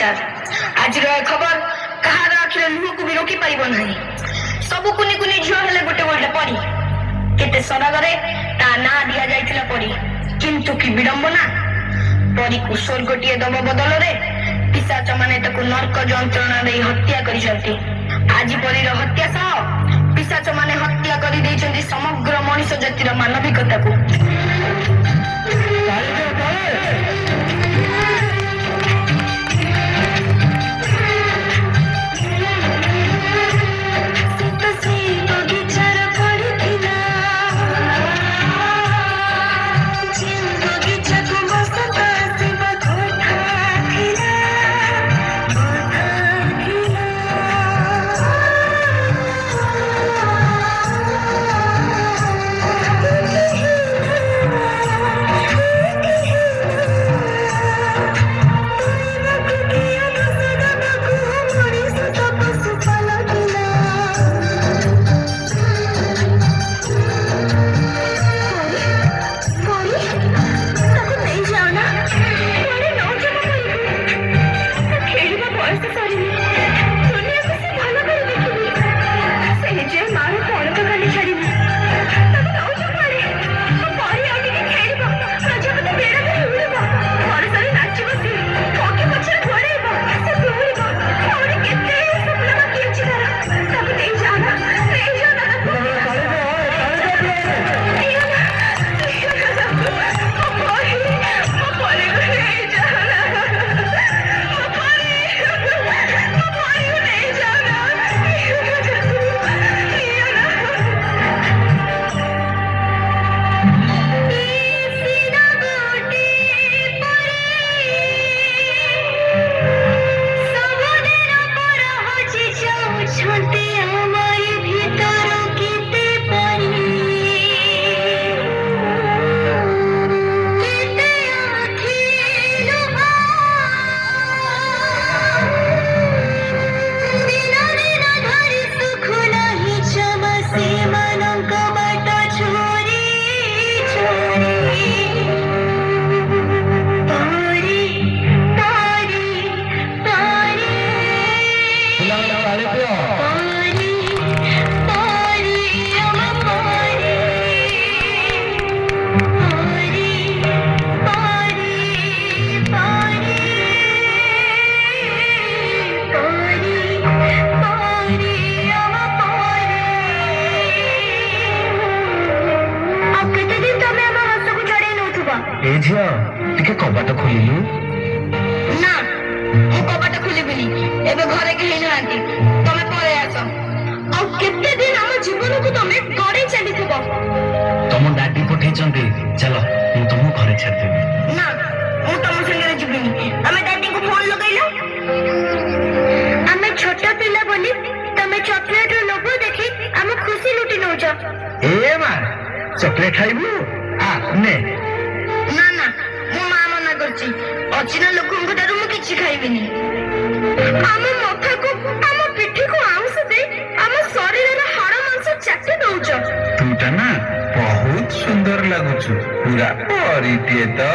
समाचार आज खबर कहार आखिर लुह को भी रोकी पारिब नहीं सब कुनी कुनी झियो हेले गोटे गोटे परी केते सरगरे ता ना दिया जाइथिला परी किंतु की विडंबना परी को स्वर्गटीय दब बदल रे पिशाच माने ताकू नरक जंत्रणा दे हत्या करिसंती आज परीर हत्या सह पिशाच माने हत्या करि दैछंती समग्र मनुष्य जातिर मानविकता को कबाट खोलू ना मु कबाट खोलिबिनी एबे घरे केही नांती तमे परे आस आ केते दिन हम जीवन को तमे गड़े चली थबो तुम दादी पठे चंदी चलो मु तुम घरे छाड़ देबी ना मु तम संगे जिबिनी हमें दादी को फोन लगाइलो हमें छोटा पिला बोली तमे चॉकलेट लोभ देखि हम खुशी लुटी नउछ ए मां चॉकलेट खाइबू आ ने ना ना मो मां मना करछि अचिना लोकन को दारू मु किछि खाइबिनी हम मथा को हम पिठी को आउस दे हम शरीर रे हाड़ मांस चाटी दउछ तुटा ना बहुत सुंदर लागुछु पूरा परिते तो